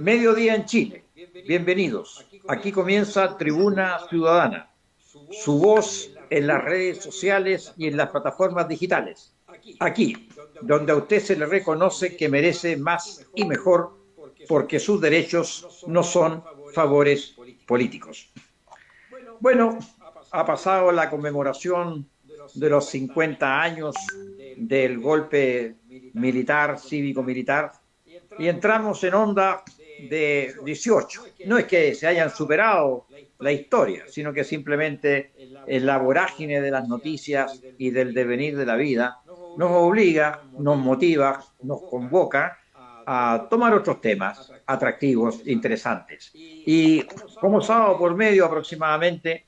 Mediodía en Chile. Bienvenidos. Aquí comienza Tribuna Ciudadana. Su voz en las redes sociales y en las plataformas digitales. Aquí, donde a usted se le reconoce que merece más y mejor porque sus derechos no son favores políticos. Bueno, ha pasado la conmemoración de los 50 años del golpe militar, cívico-militar, y entramos en onda de 18. No es que se hayan superado la historia, sino que simplemente en la vorágine de las noticias y del devenir de la vida nos obliga, nos motiva, nos convoca a tomar otros temas atractivos, interesantes. Y como sábado por medio aproximadamente,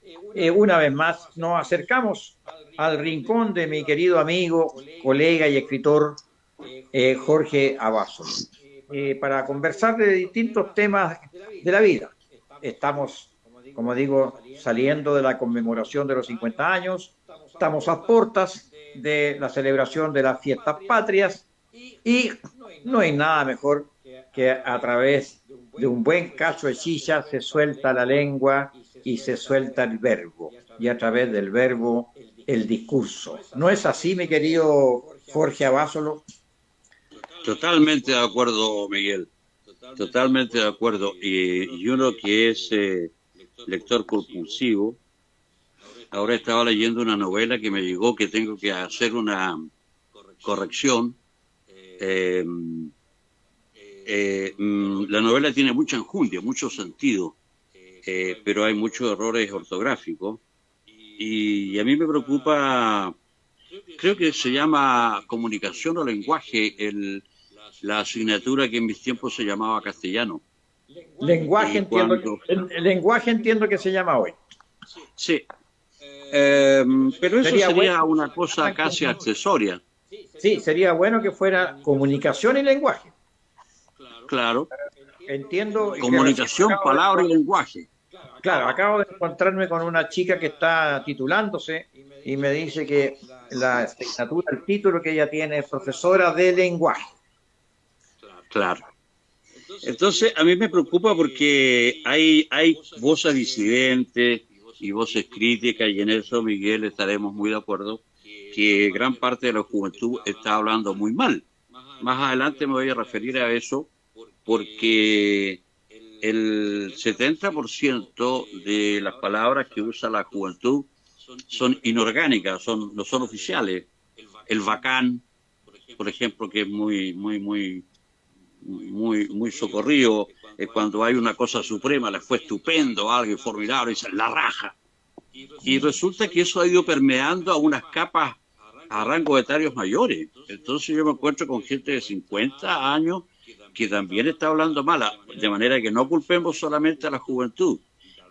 una vez más nos acercamos al rincón de mi querido amigo, colega y escritor Jorge Abasolo, para conversar de distintos temas de la vida. Estamos, como digo, saliendo de la conmemoración de los 50 años, estamos a puertas de la celebración de las fiestas patrias y no hay nada mejor que a través de un buen cacho de chicha se suelta la lengua y se suelta el verbo, y a través del verbo el discurso. ¿No es así, mi querido Jorge Abasolo? Totalmente de acuerdo, Miguel. Totalmente de acuerdo. Y uno que es lector compulsivo, ahora estaba leyendo una novela que me llegó que tengo que hacer una corrección. La novela tiene mucha enjundia, mucho sentido, pero hay muchos errores ortográficos. Y a mí me preocupa, creo que se llama comunicación o lenguaje, la asignatura que en mis tiempos se llamaba castellano. Lenguaje entiendo, el lenguaje entiendo que se llama hoy. Sí, pero eso sería bueno, una cosa casi accesoria. Sí, sería bueno que fuera comunicación y lenguaje. Claro, Entiendo. comunicación, palabra y lenguaje. Claro, acabo de encontrarme con una chica que está titulándose y me dice que la asignatura, el título que ella tiene es profesora de lenguaje. Claro. Entonces, a mí me preocupa porque hay voces disidentes y voces críticas, y en eso, Miguel, estaremos muy de acuerdo, que gran parte de la juventud está hablando muy mal. Más adelante me voy a referir a eso porque el 70% de las palabras que usa la juventud son inorgánicas, no son oficiales. El bacán, por ejemplo, que es muy socorrido, cuando hay una cosa suprema, le fue estupendo, algo formidable, dicen la raja. Y resulta que eso ha ido permeando a unas capas a rangos etarios mayores. Entonces yo me encuentro con gente de 50 años que también está hablando mala, de manera que no culpemos solamente a la juventud.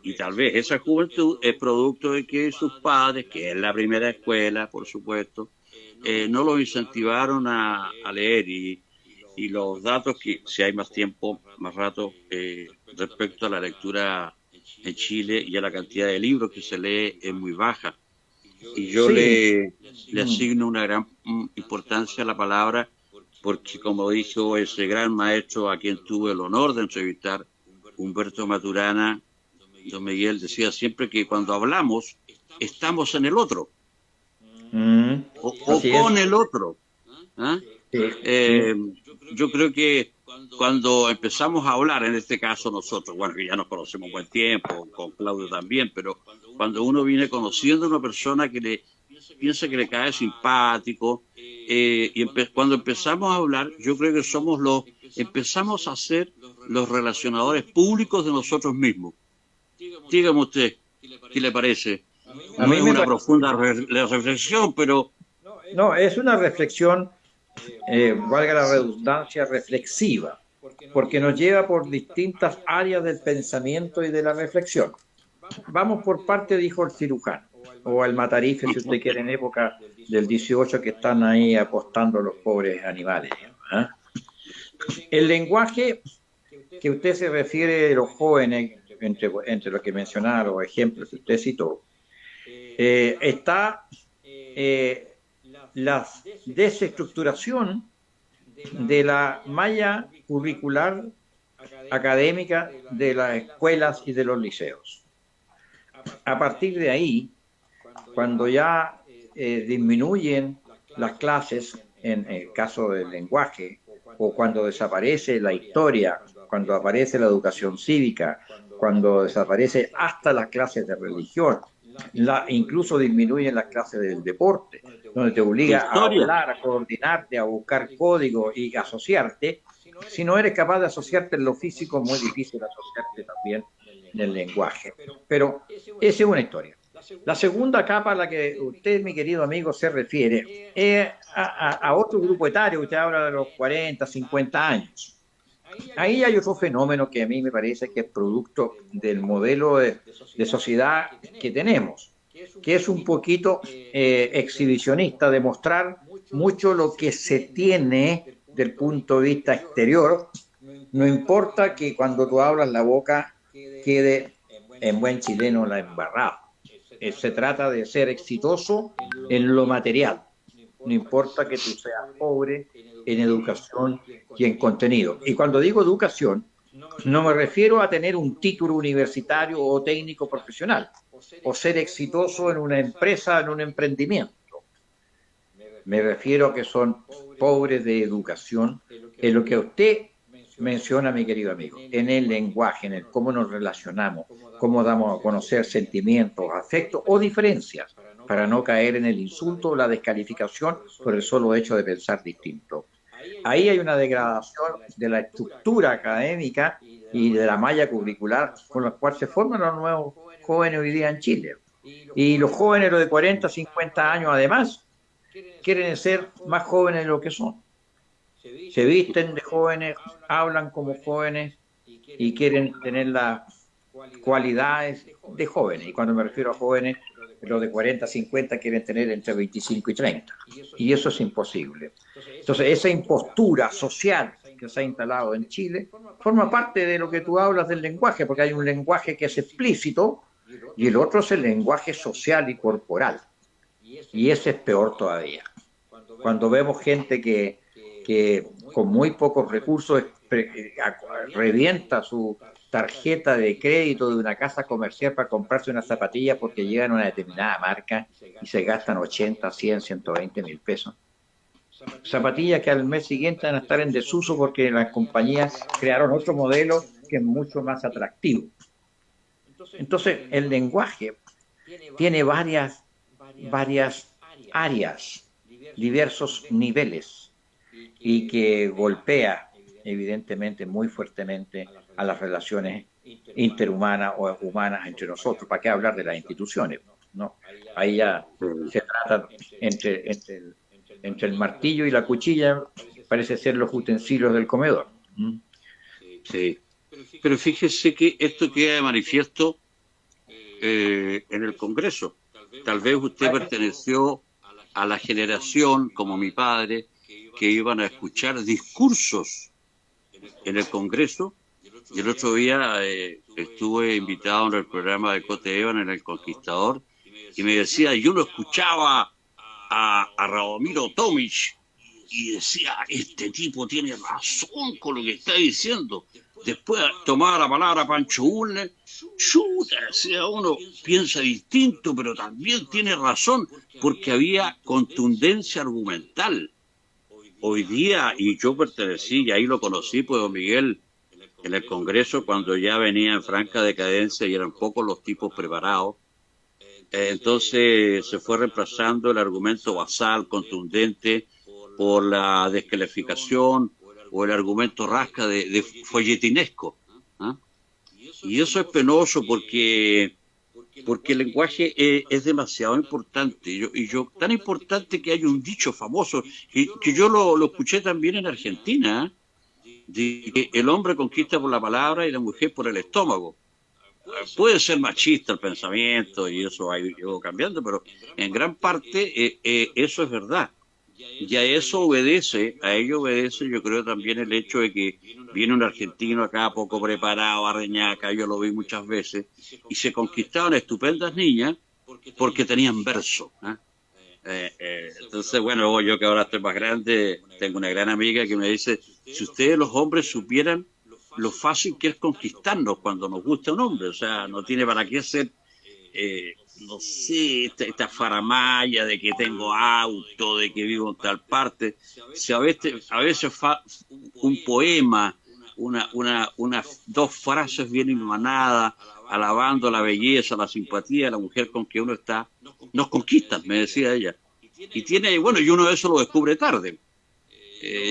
Y tal vez esa juventud es producto de que sus padres, que es la primera escuela, por supuesto, no los incentivaron a leer. Y los datos, que si hay más tiempo, más rato, respecto a la lectura en Chile y a la cantidad de libros que se lee, es muy baja. Y yo Sí. le asigno una gran importancia a la palabra, porque como dijo ese gran maestro a quien tuve el honor de entrevistar, Humberto Maturana, don Miguel decía siempre que cuando hablamos estamos en el otro o Así con es. el otro. ¿Ah? Sí, sí. Yo creo que cuando empezamos a hablar, en este caso nosotros, bueno, que ya nos conocemos un buen tiempo, con Claudio también, pero cuando uno viene conociendo a una persona que le piensa que le cae simpático, cuando empezamos a hablar, yo creo que empezamos a ser los relacionadores públicos de nosotros mismos. Dígame usted, ¿qué le parece? A No mí es me una parece. profunda reflexión, pero No, es una reflexión, valga la redundancia, reflexiva, porque nos lleva por distintas áreas del pensamiento y de la reflexión. Vamos por parte, dijo el cirujano, o el matarife, si usted quiere, en época del 18 que están ahí apostando los pobres animales. ¿Eh? El lenguaje que usted se refiere de los jóvenes, entre los que mencionaba, los ejemplos que usted citó, está la desestructuración de la malla curricular académica de las escuelas y de los liceos. A partir de ahí, cuando ya disminuyen las clases, en el caso del lenguaje, o cuando desaparece la historia, cuando aparece la educación cívica, cuando desaparece hasta las clases de religión, incluso disminuyen las clases del deporte, donde te obliga a hablar, a coordinarte, a buscar código y a asociarte. Si no eres capaz de asociarte en lo físico, es muy difícil asociarte también en el lenguaje. Pero esa es una historia. La segunda capa a la que usted, mi querido amigo, se refiere es a otro grupo etario. Usted habla de los 40, 50 años. Ahí hay otro fenómeno que a mí me parece que es producto del modelo de sociedad que tenemos, que es un poquito exhibicionista, de mostrar mucho lo que se tiene del punto de vista exterior. No importa que cuando tú hablas la boca quede en buen chileno la embarrada. Se trata de ser exitoso en lo material. No importa que tú seas pobre en educación y en contenido. Y cuando digo educación, no me refiero a tener un título universitario o técnico profesional, o ser exitoso en una empresa, en un emprendimiento. Me refiero a que son pobres de educación en lo que usted menciona, mi querido amigo, en el lenguaje, en el cómo nos relacionamos, cómo damos a conocer sentimientos, afectos o diferencias, para no caer en el insulto o la descalificación por el solo hecho de pensar distinto. Ahí hay una degradación de la estructura académica y de la malla curricular con la cual se forman los nuevos jóvenes hoy día en Chile. Y los jóvenes, los de 40, 50 años, además, quieren ser más jóvenes de lo que son. Se visten de jóvenes, hablan como jóvenes y quieren tener las cualidades de jóvenes. Y cuando me refiero a jóvenes, los de 40, 50 quieren tener entre 25 y 30. Y eso es imposible. Entonces, esa impostura social que se ha instalado en Chile forma parte de lo que tú hablas del lenguaje, porque hay un lenguaje que es explícito y el otro es el lenguaje social y corporal. Y ese es peor todavía. Cuando vemos gente que con muy pocos recursos revienta su tarjeta de crédito de una casa comercial para comprarse una zapatilla porque llegan a una determinada marca y se gastan 80, 100, 120 mil pesos. Zapatillas que al mes siguiente van a estar en desuso porque las compañías crearon otro modelo que es mucho más atractivo. Entonces, el lenguaje tiene varias áreas, diversos niveles, y que golpea evidentemente muy fuertemente a las relaciones interhumanas o humanas entre nosotros. ¿Para qué hablar de las instituciones? ¿No? Ahí ya se trata entre el martillo y la cuchilla, parece ser los utensilios del comedor. Sí, pero fíjese que esto queda de manifiesto en el Congreso. Tal vez usted perteneció a la generación, como mi padre, que iban a escuchar discursos en el Congreso. Y el otro día estuve invitado en el programa de Cote Evan, en El Conquistador, y me decía, yo lo escuchaba a Radomiro Tomic y decía, este tipo tiene razón con lo que está diciendo. Después tomaba la palabra Pancho Urner, chuta, decía uno, piensa distinto, pero también tiene razón, porque había contundencia argumental. Hoy día, y yo pertenecí, y ahí lo conocí, pues, don Miguel, en el Congreso, cuando ya venía en franca decadencia y eran pocos los tipos preparados, entonces se fue reemplazando el argumento basal, contundente, por la descalificación o el argumento rasca de folletinesco. ¿Ah? Y eso es penoso porque el lenguaje es demasiado importante. Tan importante que hay un dicho famoso, que yo lo escuché también en Argentina, de que el hombre conquista por la palabra y la mujer por el estómago. Puede ser machista el pensamiento y eso ha ido cambiando, pero en gran parte eso es verdad. Y a ello obedece yo creo también el hecho de que viene un argentino acá poco preparado, a Reñaca, yo lo vi muchas veces, y se conquistaban estupendas niñas porque tenían verso. Entonces, bueno, yo que ahora estoy más grande, tengo una gran amiga que me dice, si ustedes los hombres supieran lo fácil que es conquistarnos cuando nos gusta un hombre. O sea, no tiene para qué ser, no sé, esta faramaya de que tengo auto, de que vivo en tal parte. Si a veces un poema, dos frases bien hilvanadas, alabando la belleza, la simpatía de la mujer con que uno está, nos conquistan, me decía ella. Y tiene, bueno, y uno de eso lo descubre tarde.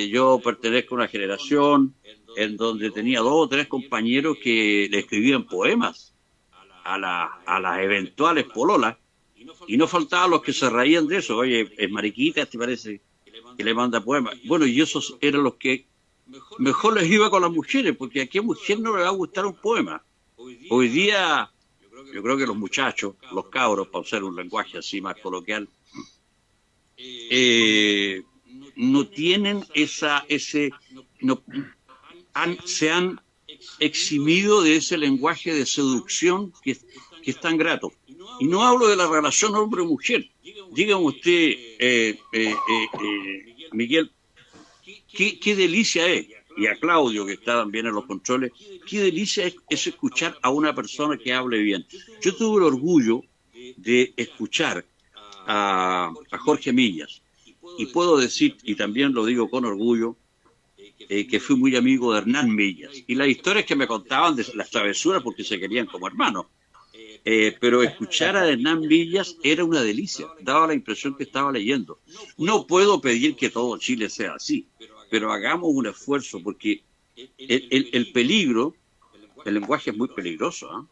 Yo pertenezco a una generación en donde tenía 2 o 3 compañeros que le escribían poemas a las eventuales pololas, y no faltaban los que se reían de eso. Oye, es mariquita, ¿te parece que le manda poemas? Bueno, y esos eran los que mejor les iba con las mujeres, porque a qué mujer no le va a gustar un poema. Hoy día, yo creo que los muchachos, los cabros, para usar un lenguaje así más coloquial, no tienen se han eximido de ese lenguaje de seducción que es tan grato. Y no hablo de la relación hombre-mujer. Dígame usted, Miguel, qué delicia es, y a Claudio, que está también en los controles, qué delicia es escuchar a una persona que hable bien. Yo tuve el orgullo de escuchar a Jorge Millas, y puedo decir, y también lo digo con orgullo, que fui muy amigo de Hernán Millas, y las historias que me contaban de las travesuras, porque se querían como hermanos. Pero escuchar a Hernán Millas era una delicia, daba la impresión que estaba leyendo. No puedo pedir que todo Chile sea así, pero hagamos un esfuerzo, porque el peligro, el lenguaje es muy peligroso,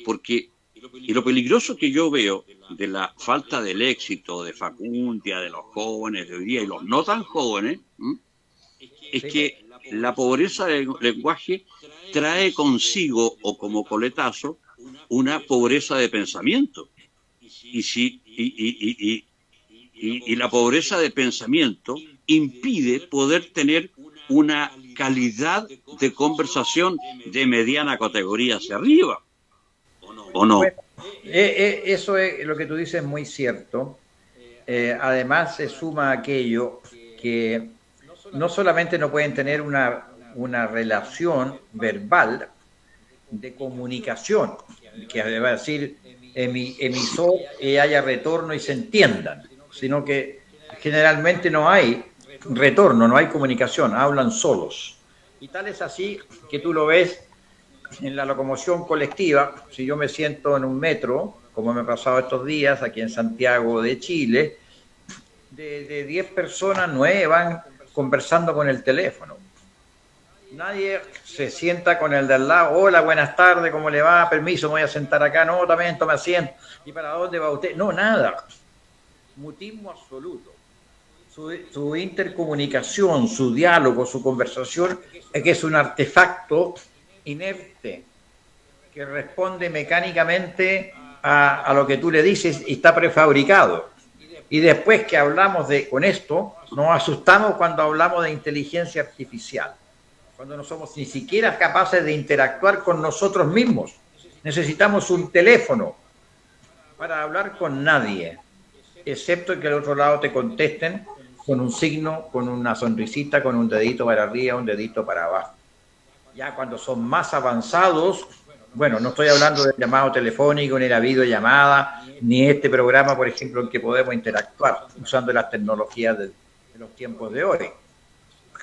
porque, y lo peligroso que yo veo de la falta del éxito de Facundia, de los jóvenes de hoy día y los no tan jóvenes, es que la pobreza del lenguaje trae consigo, o como coletazo, una pobreza de pensamiento. Y la pobreza de pensamiento impide poder tener una calidad de conversación de mediana categoría hacia arriba. ¿O no? Bueno, eso es lo que tú dices, muy cierto. Además, se suma aquello que no solamente no pueden tener una relación verbal de comunicación, que va a decir emisor y haya retorno y se entiendan, sino que generalmente no hay retorno, no hay comunicación, hablan solos. Y tal es así que tú lo ves en la locomoción colectiva. Si yo me siento en un metro, como me ha pasado estos días aquí en Santiago de Chile, de 10 personas, 9 van conversando con el teléfono. Nadie se sienta con el de al lado. Hola, buenas tardes, ¿cómo le va? Permiso, me voy a sentar acá. No, también tome asiento. ¿Y para dónde va usted? No, nada. Mutismo absoluto. Su intercomunicación, su diálogo, su conversación, es que es un artefacto inerte que responde mecánicamente a lo que tú le dices y está prefabricado. Y después que hablamos con esto, nos asustamos cuando hablamos de inteligencia artificial, cuando no somos ni siquiera capaces de interactuar con nosotros mismos. Necesitamos un teléfono para hablar con nadie, excepto que al otro lado te contesten con un signo, con una sonrisita, con un dedito para arriba, un dedito para abajo. Ya cuando son más avanzados, bueno, no estoy hablando del llamado telefónico, ni la videollamada, ni este programa, por ejemplo, en que podemos interactuar usando las tecnologías de los tiempos de hoy,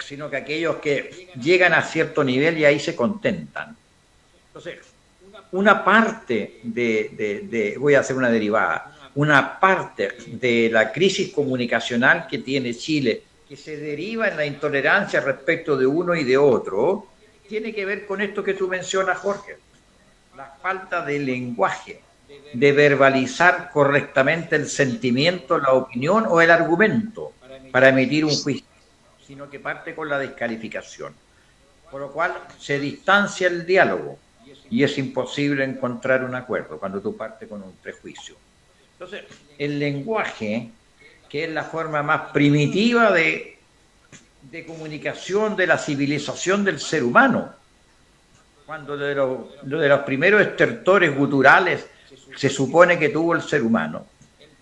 sino que aquellos que llegan a cierto nivel y ahí se contentan. Entonces, una parte voy a hacer una derivada, una parte de la crisis comunicacional que tiene Chile, que se deriva en la intolerancia respecto de uno y de otro, tiene que ver con esto que tú mencionas, Jorge. La falta de lenguaje, de verbalizar correctamente el sentimiento, la opinión o el argumento para emitir un juicio, sino que parte con la descalificación. Por lo cual se distancia el diálogo y es imposible encontrar un acuerdo cuando tú partes con un prejuicio. Entonces, el lenguaje, que es la forma más primitiva de comunicación de la civilización del ser humano, cuando de los primeros estertores guturales se supone que tuvo el ser humano,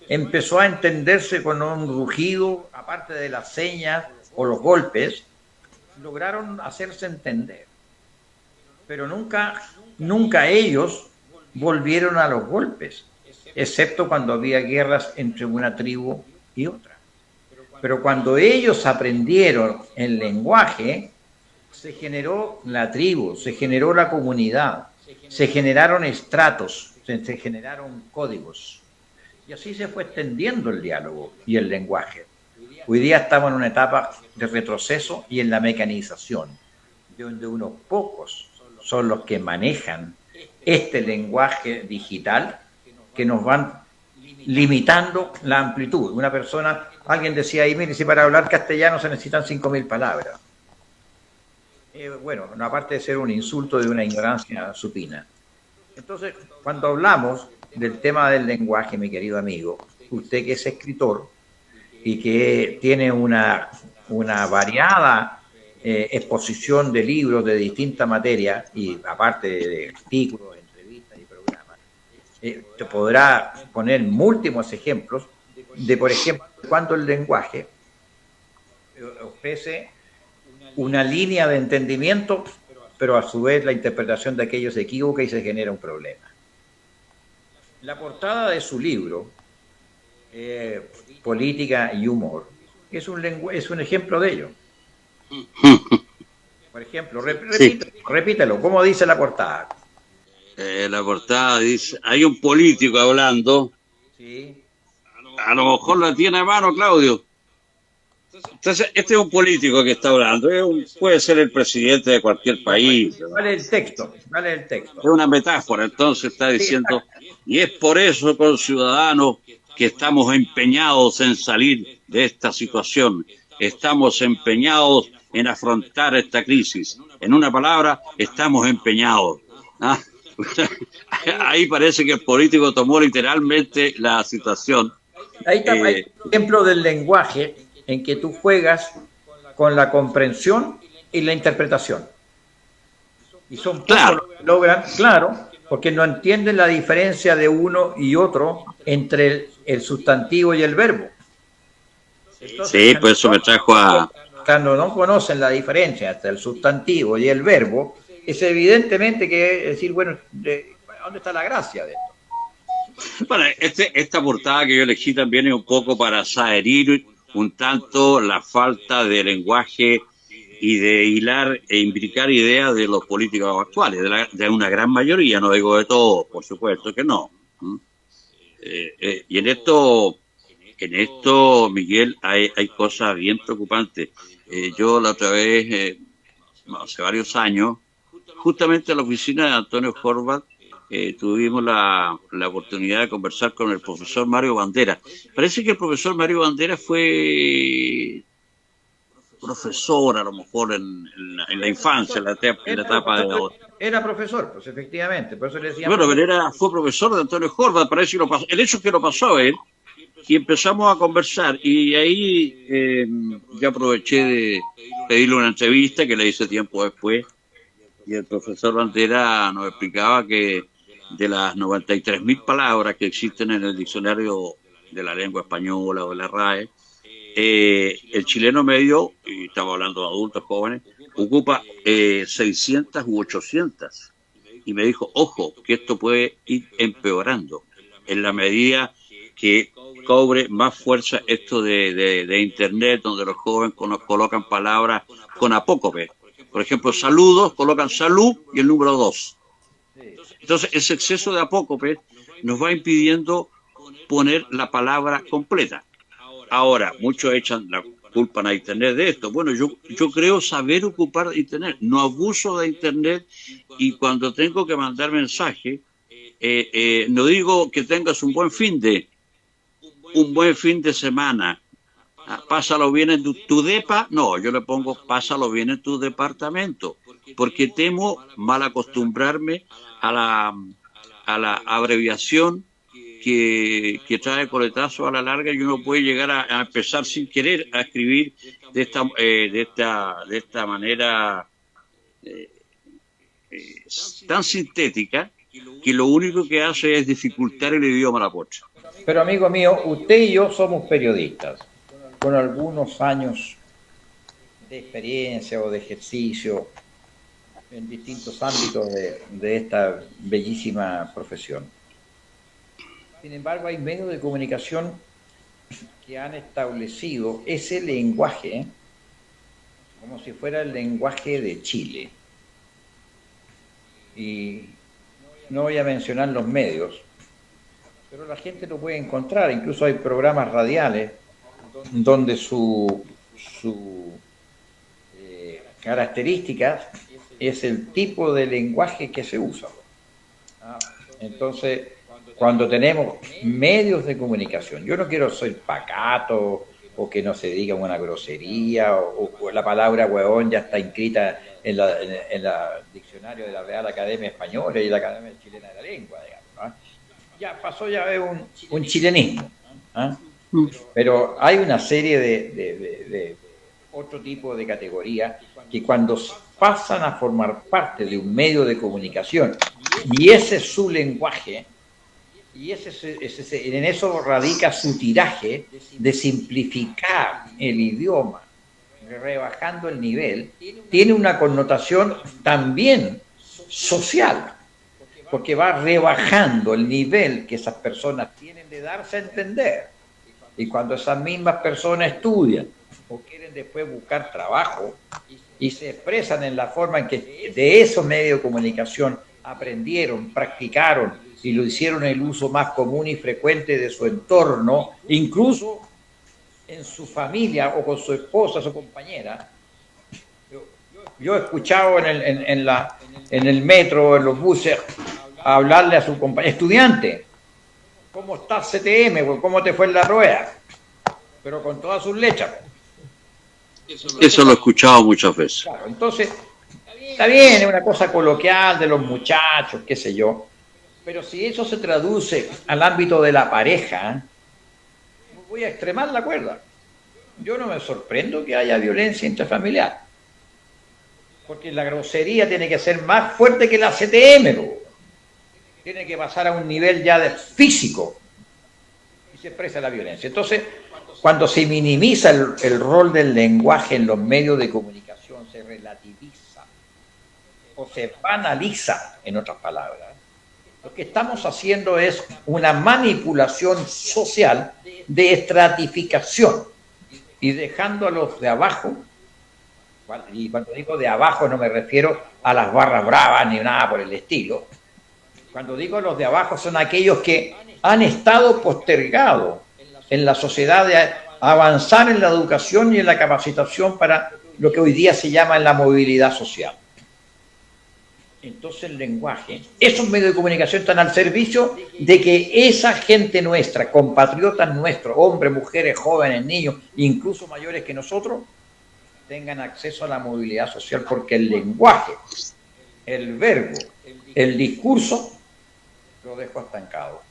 empezó a entenderse con un rugido, aparte de las señas o los golpes, lograron hacerse entender. pero nunca ellos volvieron a los golpes, excepto cuando había guerras entre una tribu y otra. Pero cuando ellos aprendieron el lenguaje, se generó la tribu, se generó la comunidad, se generaron estratos, se generaron códigos. Y así se fue extendiendo el diálogo y el lenguaje. Hoy día estamos en una etapa de retroceso y en la mecanización, donde unos pocos son los que manejan este lenguaje digital que nos van limitando la amplitud. Una persona, alguien decía ahí, mire, si para hablar castellano se necesitan 5.000 palabras. Bueno, aparte de ser un insulto de una ignorancia supina. Entonces, cuando hablamos del tema del lenguaje, mi querido amigo, usted que es escritor y que tiene una variada exposición de libros de distintas materias, y aparte de artículos, entrevistas y programas, te podrá poner múltiples ejemplos de, por ejemplo, cuando el lenguaje ofrece una línea de entendimiento, pero a su vez la interpretación de aquello se equivoca y se genera un problema. La portada de su libro, Política y Humor, es un ejemplo de ello. Por ejemplo, repítelo, ¿cómo dice la portada? La portada dice, hay un político hablando, sí. A lo mejor la tiene a mano, Claudio. Entonces, este es un político que está hablando, puede ser el presidente de cualquier país. Vale el texto. Es una metáfora, entonces está diciendo, y es por eso, conciudadanos, que estamos empeñados en salir de esta situación, estamos empeñados en afrontar esta crisis. En una palabra, estamos empeñados. ¿Ah? Ahí parece que el político tomó literalmente la situación. Ahí está hay un ejemplo del lenguaje en que tú juegas con la comprensión y la interpretación. Y son pocos los que logran, claro, porque no entienden la diferencia de uno y otro entre el sustantivo y el verbo. Entonces, sí, pues eso me trajo a... Cuando no conocen la diferencia entre el sustantivo y el verbo, es evidentemente que decir, bueno, ¿dónde está la gracia de esto? Bueno, esta portada que yo elegí también es un poco para adherir un tanto la falta de lenguaje y de hilar e imbricar ideas de los políticos actuales, de una gran mayoría, no digo de todos, por supuesto que no. Y en esto, Miguel, hay cosas bien preocupantes. Yo la otra vez, hace varios años, justamente en la oficina de Antonio Horvath, tuvimos la oportunidad de conversar con el profesor Mario Banderas. Parece que el profesor Mario Banderas fue profesor, a lo mejor en la infancia, en la etapa de... Era profesor, pues efectivamente, por eso le decían... Bueno, pero fue profesor de Antonio Horvath, parece que el hecho es que lo pasó a él, y empezamos a conversar, y ahí yo aproveché de pedirle una entrevista que le hice tiempo después, y el profesor Banderas nos explicaba que de las 93.000 palabras que existen en el diccionario de la lengua española o de la RAE, el chileno medio, y estamos hablando de adultos jóvenes, ocupa 600 u 800. Y me dijo, ojo, que esto puede ir empeorando en la medida que cobre más fuerza esto de Internet, donde los jóvenes colocan palabras con apócope. Por ejemplo, saludos, colocan salud y el número 2. Entonces, ese exceso de apócope nos va impidiendo poner la palabra completa. Ahora, muchos echan la culpa a Internet de esto. Bueno, yo creo saber ocupar Internet. No abuso de Internet, y cuando tengo que mandar mensaje, no digo que tengas un buen fin de semana. Pásalo bien en tu depa. No, yo le pongo pásalo bien en tu departamento, porque temo mal acostumbrarme a la abreviación que trae coletazo a la larga, y uno puede llegar a empezar sin querer a escribir de esta manera tan sintética, que lo único que hace es dificultar el idioma a la pocha. Pero amigo mío, usted y yo somos periodistas con algunos años de experiencia o de ejercicio. en distintos ámbitos de esta bellísima profesión. Sin embargo, hay medios de comunicación que han establecido ese lenguaje como si fuera el lenguaje de Chile. Y no voy a mencionar los medios, pero la gente lo puede encontrar. Incluso hay programas radiales donde su característica es el tipo de lenguaje que se usa. Entonces, cuando tenemos medios de comunicación, yo no quiero ser pacato o que no se diga una grosería o la palabra hueón ya está inscrita en la diccionario de la Real Academia Española y la Academia Chilena de la Lengua, digamos, ya pasó, ya es un chilenismo, pero hay una serie de otro tipo de categorías que cuando pasan a formar parte de un medio de comunicación y ese es su lenguaje y en eso radica su tiraje de simplificar el idioma, rebajando el nivel, tiene una connotación también social, porque va rebajando el nivel que esas personas tienen de darse a entender. Y cuando esas mismas personas estudian o quieren después buscar trabajo y se expresan en la forma en que de esos medios de comunicación aprendieron, practicaron y lo hicieron el uso más común y frecuente de su entorno, incluso en su familia o con su esposa, su compañera. Yo he escuchado en el metro, en los buses, hablarle a su compañero, estudiante, ¿cómo estás CTM? ¿Cómo te fue en la rueda? Pero con todas sus lechas. Eso lo he escuchado muchas veces. Claro, entonces, está bien, es una cosa coloquial de los muchachos, qué sé yo, pero si eso se traduce al ámbito de la pareja, voy a extremar la cuerda. Yo no me sorprendo que haya violencia intrafamiliar, porque la grosería tiene que ser más fuerte que la CTM, ¿no? Tiene que pasar a un nivel ya de físico y se expresa la violencia. Entonces, cuando se minimiza el rol del lenguaje en los medios de comunicación, se relativiza o se banaliza, en otras palabras, lo que estamos haciendo es una manipulación social de estratificación y dejando a los de abajo, y cuando digo de abajo no me refiero a las barras bravas ni nada por el estilo. Cuando digo los de abajo son aquellos que han estado postergados en la sociedad de avanzar en la educación y en la capacitación para lo que hoy día se llama la movilidad social. Entonces el lenguaje, esos medios de comunicación están al servicio de que esa gente nuestra, compatriotas nuestros, hombres, mujeres, jóvenes, niños, incluso mayores que nosotros, tengan acceso a la movilidad social, porque el lenguaje, el verbo, el discurso, lo dejo estancado.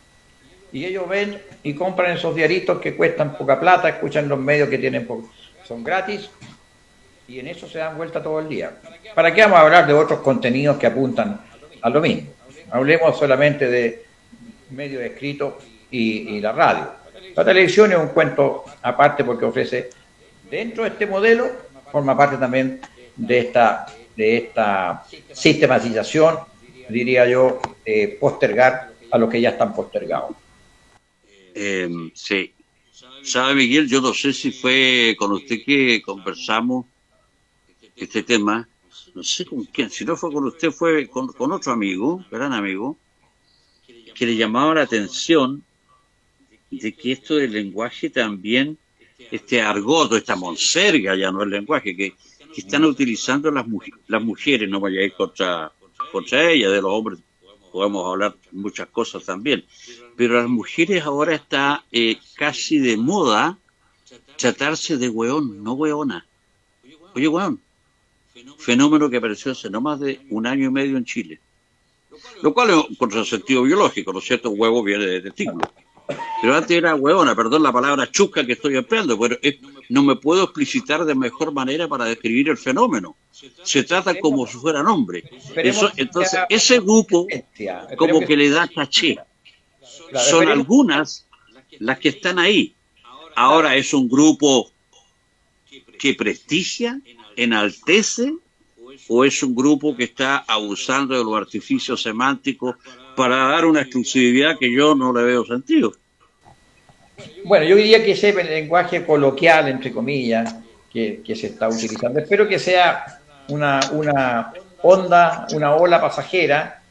Y ellos ven y compran esos diaritos que cuestan poca plata, escuchan los medios que tienen son gratis, y en eso se dan vuelta todo el día. ¿Para qué vamos a hablar de otros contenidos que apuntan a lo mismo? Hablemos solamente de medios escritos y la radio. La televisión es un cuento aparte porque ofrece, dentro de este modelo, forma parte también de esta sistematización, diría yo, postergar a los que ya están postergados. Sí. ¿Sabe, Miguel? Yo no sé si fue con usted que conversamos este tema, no sé con quién, si no fue con usted, fue con otro amigo, gran amigo, que le llamaba la atención de que esto del lenguaje también, este argot, esta monserga, ya no es lenguaje, que están utilizando las mujeres, no vaya a ir contra ellas, de los hombres podemos hablar muchas cosas también, pero las mujeres ahora está casi de moda tratarse de hueón, no hueona. Oye, hueón, fenómeno que apareció hace no más de 1 año y medio en Chile, lo cual es un contrasentido biológico, ¿no es cierto? Huevo viene de testículo, pero antes era hueona, perdón la palabra chusca que estoy empleando, pero no me puedo explicitar de mejor manera para describir el fenómeno. Se trata como si fueran hombres. Entonces, ese grupo como que le da caché. Son algunas las que están ahí. Ahora es un grupo que prestigia, enaltece o es un grupo que está abusando de los artificios semánticos para dar una exclusividad que yo no le veo sentido? Bueno, yo diría que ese es el lenguaje coloquial, entre comillas, que se está utilizando. Espero que sea una onda, una ola pasajera,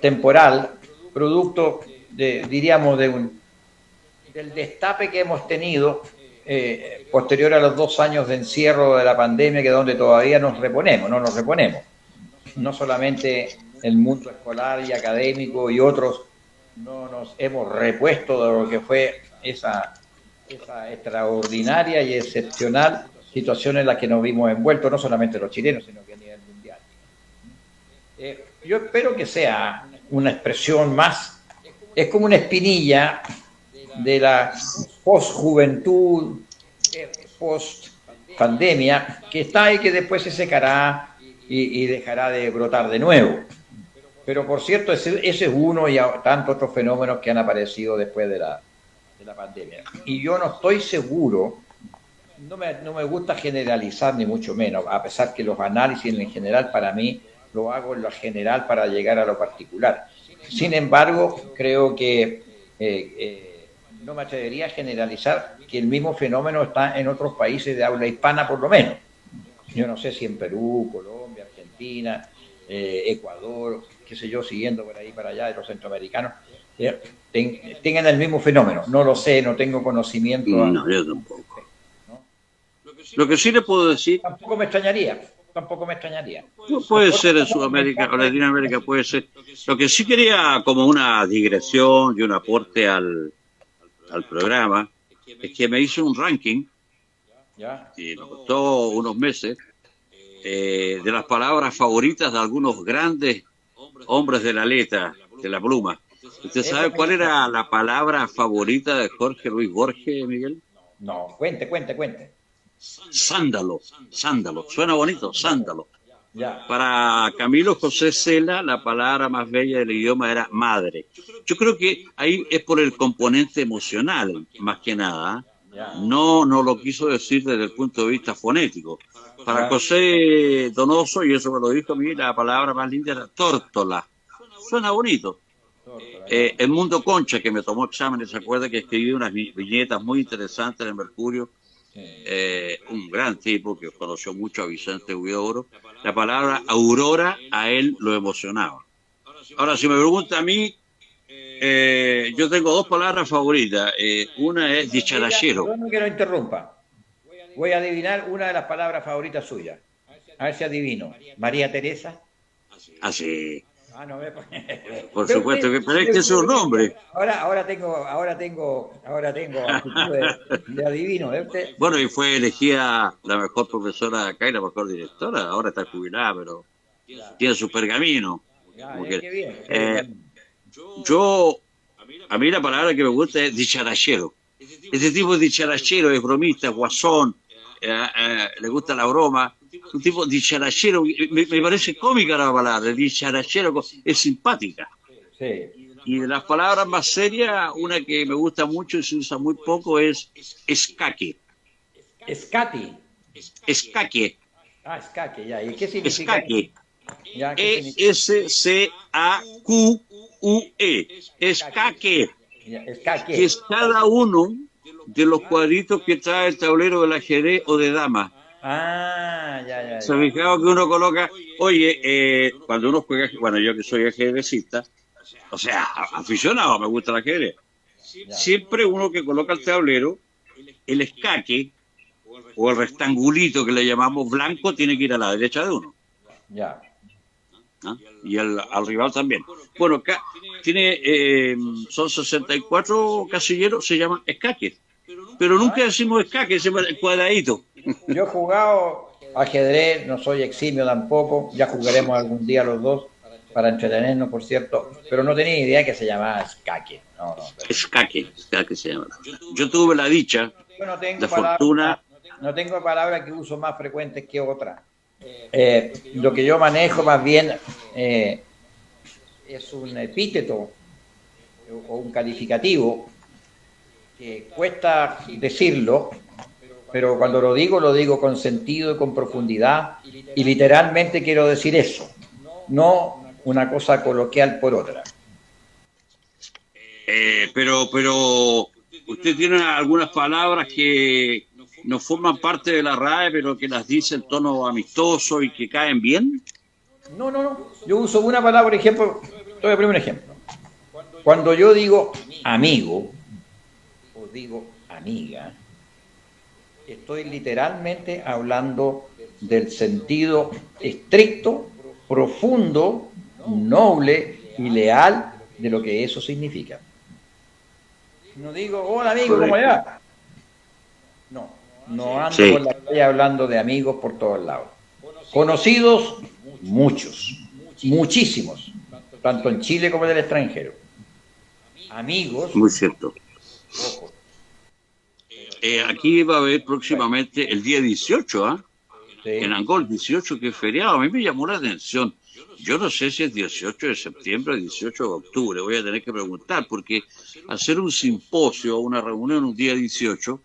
temporal, producto diríamos, del destape que hemos tenido posterior a los 2 años de encierro de la pandemia, que es donde todavía nos reponemos. No solamente el mundo escolar y académico y otros no nos hemos repuesto de lo que fue esa extraordinaria y excepcional situación en la que nos vimos envueltos, no solamente los chilenos, sino que a nivel mundial. Yo espero que sea una expresión más, es como una espinilla de la post-juventud, post-pandemia, que está ahí, que después se secará y dejará de brotar de nuevo. Pero por cierto, ese es uno y tantos otros fenómenos que han aparecido después de la pandemia. Y yo no estoy seguro, no me gusta generalizar ni mucho menos, a pesar que los análisis en general para mí lo hago en lo general para llegar a lo particular. Sin embargo, creo que no me atrevería a generalizar que el mismo fenómeno está en otros países de habla hispana, por lo menos. Yo no sé si en Perú, Colombia, Argentina, Ecuador, qué sé yo, siguiendo por ahí para allá de los centroamericanos, tengan el mismo fenómeno. No lo sé, no tengo conocimiento. No, yo tampoco. ¿No? Lo que sí le puedo decir... Tampoco me extrañaría. Puede ser en Sudamérica o Latinoamérica, puede ser. Lo que sí quería, como una digresión y un aporte al programa, es que me hizo un ranking, y me costó unos meses, de las palabras favoritas de algunos grandes hombres de la letra, de la pluma. ¿Usted sabe cuál era la palabra favorita de Jorge Luis Borges, Miguel? No, cuente. Sándalo. Suena bonito, sándalo. Para Camilo José Cela, la palabra más bella del idioma era madre. Yo creo que ahí es por el componente emocional, más que nada. No lo quiso decir desde el punto de vista fonético. Para José Donoso, y eso me lo dijo a mí, la palabra más linda era tórtola. Suena bonito. El Mundo Concha, que me tomó exámenes, se acuerda que escribí unas viñetas muy interesantes en el Mercurio. Un gran tipo que conoció mucho a Vicente Huidobro. La palabra aurora a él lo emocionaba. Ahora, si me pregunta a mí, yo tengo 2 palabras favoritas. Una es dicharachero. Perdón que lo interrumpa. Voy a adivinar una de las palabras favoritas suyas. A ver si adivino. María Teresa. Así. No me... Por supuesto, pero es que es un nombre. Ahora tengo actitud de adivino. Bueno, y fue elegida la mejor profesora de acá y la mejor directora. Ahora está jubilada, pero tiene su pergamino. A mí la palabra que me gusta es dicharachero. Ese tipo de dicharachero es bromista, guasón, le gusta la broma. Un tipo dicharachero, me parece cómica la palabra, dicharachero, es simpática. Sí. Y de las palabras más serias, una que me gusta mucho y se usa muy poco es escaque. ¿Escati? Escaque. Escaque, ya. ¿Y qué significa? Escaque. E-S-C-A-Q-U-E. Escaque. Escaque. Que es cada uno de los cuadritos que trae el tablero del ajedrez o de dama. Ya. Se ha fijado que uno coloca, oye, cuando uno juega, bueno, yo que soy ajedrecista, o sea, aficionado, me gusta el ajedrez, siempre uno que coloca el tablero, el escaque, o el rectangulito que le llamamos blanco, tiene que ir a la derecha de uno. Ya. Y al rival también. Bueno, son 64 casilleros, se llaman escaques. Pero nunca decimos escaque, decimos el cuadradito. Yo he jugado ajedrez, no soy eximio tampoco, ya jugaremos algún día los dos para entretenernos, por cierto, pero no tenía idea que se llamaba escaque. Escaque se llama. Yo tuve la dicha, la fortuna... No tengo palabras que uso más frecuentes que otras. Lo que yo manejo más bien es un epíteto o un calificativo que cuesta decirlo, pero cuando lo digo con sentido y con profundidad, y literalmente quiero decir eso, no una cosa coloquial por otra. Pero usted tiene algunas palabras que no forman parte de la RAE, pero que las dice en tono amistoso y que caen bien. No. Yo uso una palabra, por ejemplo, te voy a poner un ejemplo. Cuando yo digo amigo o digo amiga, estoy literalmente hablando del sentido estricto, profundo, noble y leal de lo que eso significa. No digo, hola amigo, ¿cómo le va? No ando por la calle hablando de amigos por todos lados. Conocidos, muchos, muchísimos, tanto en Chile como en el extranjero. Amigos, muy cierto. Ojo. Aquí va a haber próximamente el día 18, ¿ah? Sí. En Angol, 18, que es feriado. A mí me llamó la atención. Yo no sé si es 18 de septiembre o 18 de octubre. Voy a tener que preguntar, porque hacer un simposio o una reunión un día 18,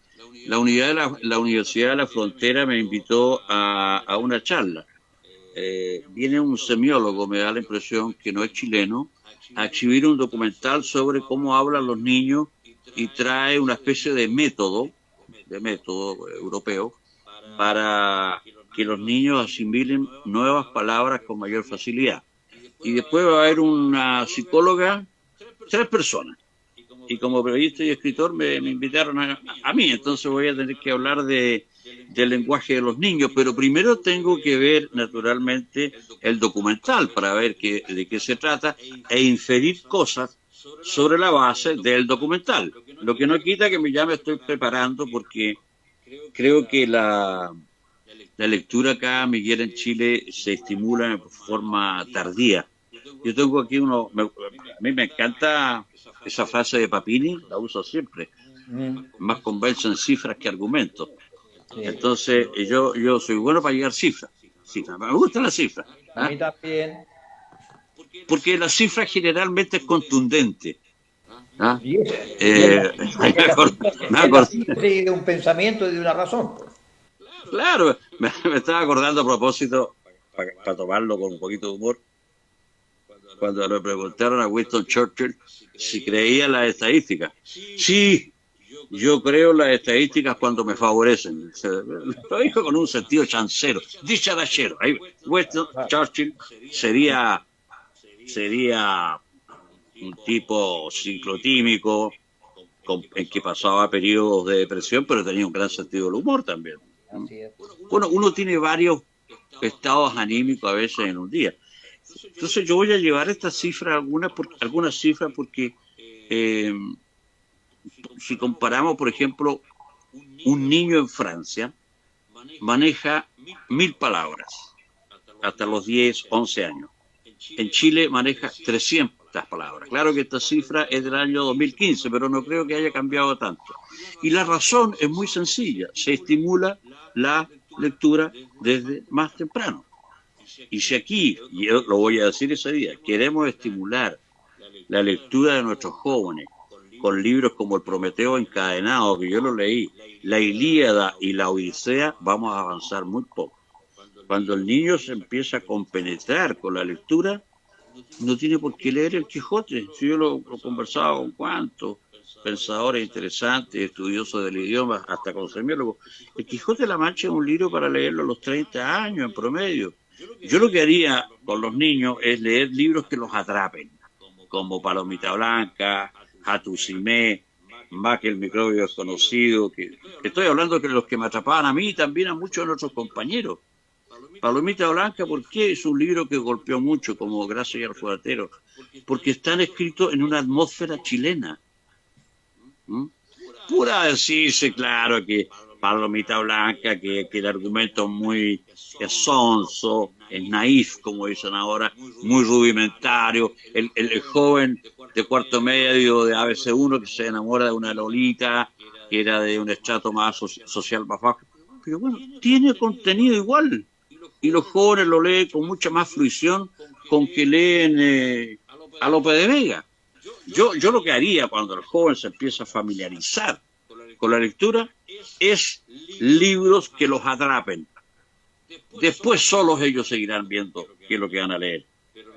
la Universidad de la Frontera me invitó a una charla. Viene un semiólogo, me da la impresión que no es chileno, a exhibir un documental sobre cómo hablan los niños y trae una especie de método europeo para que los niños asimilen nuevas palabras con mayor facilidad. Y después va a haber una psicóloga, 3 personas. Y como periodista y escritor me invitaron a mí, entonces voy a tener que hablar del lenguaje de los niños, pero primero tengo que ver naturalmente el documental para ver de qué se trata e inferir cosas sobre la base del documental. Lo que no quita que ya me estoy preparando porque creo que la lectura acá, Miguel, en Chile se estimula de forma tardía. Yo tengo aquí a mí me encanta esa frase de Papini, la uso siempre. Más convencen cifras que argumentos. Sí. Entonces, yo soy bueno para llegar cifras. Me gustan las cifras. ¿Ah? A mí también. Porque la cifra generalmente es contundente. ¿Ah? De un pensamiento y de una razón. Claro, me estaba acordando a propósito, para tomarlo con un poquito de humor, cuando le preguntaron a Winston Churchill si creía en las estadísticas. Sí, yo creo en las estadísticas cuando me favorecen. Lo dijo con un sentido chancero, dicharachero. Winston Churchill sería un tipo ciclotímico, en que pasaba periodos de depresión, pero tenía un gran sentido del humor también. Bueno, uno tiene varios estados anímicos a veces en un día. Entonces yo voy a llevar estas cifras, algunas cifras, porque si comparamos, por ejemplo, un niño en Francia maneja 1000 palabras hasta los 10, 11 años. En Chile maneja 300 palabras. Claro que esta cifra es del año 2015, pero no creo que haya cambiado tanto. Y la razón es muy sencilla. Se estimula la lectura desde más temprano. Y si aquí, y yo lo voy a decir ese día, queremos estimular la lectura de nuestros jóvenes con libros como El Prometeo encadenado, que yo lo leí, La Ilíada y La Odisea, vamos a avanzar muy poco. Cuando el niño se empieza a compenetrar con la lectura, no tiene por qué leer el Quijote. Si yo lo conversaba con cuantos pensadores interesantes, estudiosos del idioma, hasta con semiólogos. El Quijote de la Mancha es un libro para leerlo a los 30 años en promedio. Yo lo que haría con los niños es leer libros que los atrapen, como Palomita Blanca, Hatusimé, Más que el microbio desconocido, que estoy hablando de los que me atrapaban a mí y también a muchos de nuestros compañeros. Palomita Blanca, ¿por qué? Es un libro que golpeó mucho, como Gracia y el Fugatero, porque están escritos en una atmósfera chilena. Pura decirse, claro, que Palomita Blanca, que el argumento es muy sonso, es naif, como dicen ahora, muy rudimentario, el joven de cuarto medio de ABC1 que se enamora de una lolita, que era de un estrato más social más bajo, pero bueno, tiene contenido igual, y los jóvenes lo leen con mucha más fruición con que leen a Lope de Vega. Yo lo que haría cuando el joven se empieza a familiarizar con la lectura es libros que los atrapen. Después solos ellos seguirán viendo qué es lo que van a leer.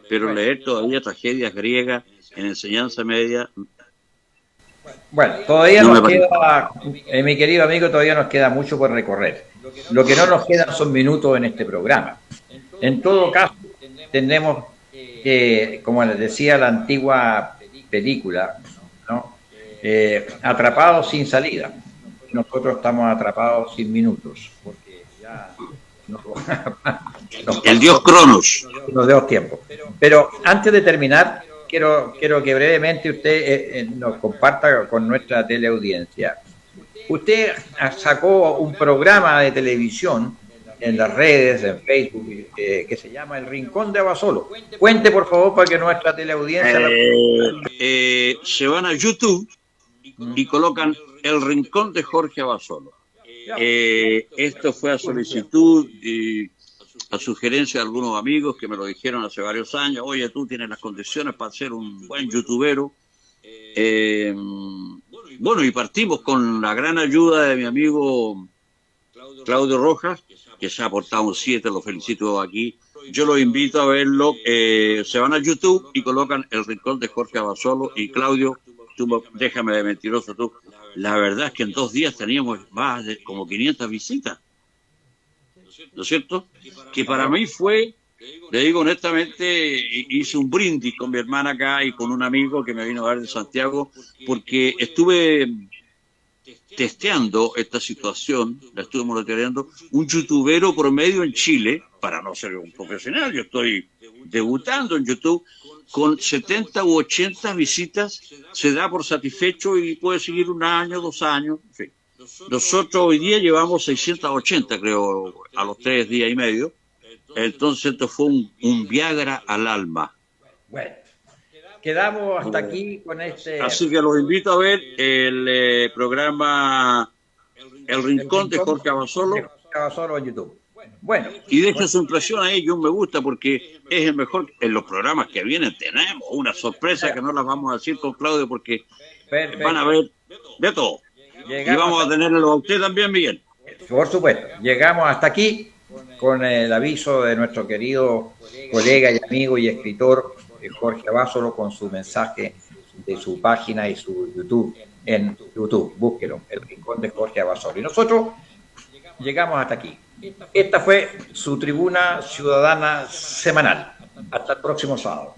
Pero leer todavía tragedias griegas en enseñanza media. Bueno, todavía nos queda, mi querido amigo, todavía nos queda mucho por recorrer. Lo que no nos quedan son minutos en este programa. En todo caso, tenemos que, como les decía la antigua película, ¿no? Atrapados sin salida. Nosotros estamos atrapados sin minutos, porque ya el dios Cronos nos dio tiempo. Pero antes de terminar, quiero que brevemente usted nos comparta con nuestra teleaudiencia. Usted sacó un programa de televisión en las redes, en Facebook, que se llama El Rincón de Abasolo. Cuente, por favor, para que nuestra teleaudiencia... se van a YouTube y colocan El Rincón de Jorge Abasolo. Esto fue a solicitud y a sugerencia de algunos amigos que me lo dijeron hace varios años. Oye, tú tienes las condiciones para ser un buen youtubero. Bueno, y partimos con la gran ayuda de mi amigo Claudio Rojas, que se ha aportado un 7, lo felicito aquí. Yo los invito a verlo. Se van a YouTube y colocan El Rincón de Jorge Abasolo. Y Claudio, déjame de mentiroso tú. La verdad es que en 2 días teníamos más de como 500 visitas. ¿No es cierto? Que para mí fue, le digo honestamente, hice un brindis con mi hermana acá y con un amigo que me vino a ver de Santiago, porque estuve testeando esta situación, la estuve monitoreando, un youtubero promedio en Chile, para no ser un profesional, yo estoy debutando en YouTube, con 70 u 80 visitas se da por satisfecho y puede seguir 1 año, 2 años, en fin. Nosotros hoy día llevamos 680, creo, a los 3 días y medio. Entonces esto fue un Viagra al alma. Bueno, quedamos hasta aquí con este... Así que los invito a ver el programa El Rincón de Jorge Abasolo. En YouTube. Bueno, y deja su impresión ahí, yo me gusta porque es el mejor. En los programas que vienen tenemos una sorpresa que no las vamos a decir con Claudio porque van a ver de todo. Y vamos a tenerlo a usted también, Miguel. Por supuesto, llegamos hasta aquí con el aviso de nuestro querido colega y amigo y escritor Jorge Abasolo con su mensaje de su página y su YouTube. En YouTube, búsquelo, El Rincón de Jorge Abasolo. Y nosotros llegamos hasta aquí. Esta fue su tribuna ciudadana semanal. Hasta el próximo sábado.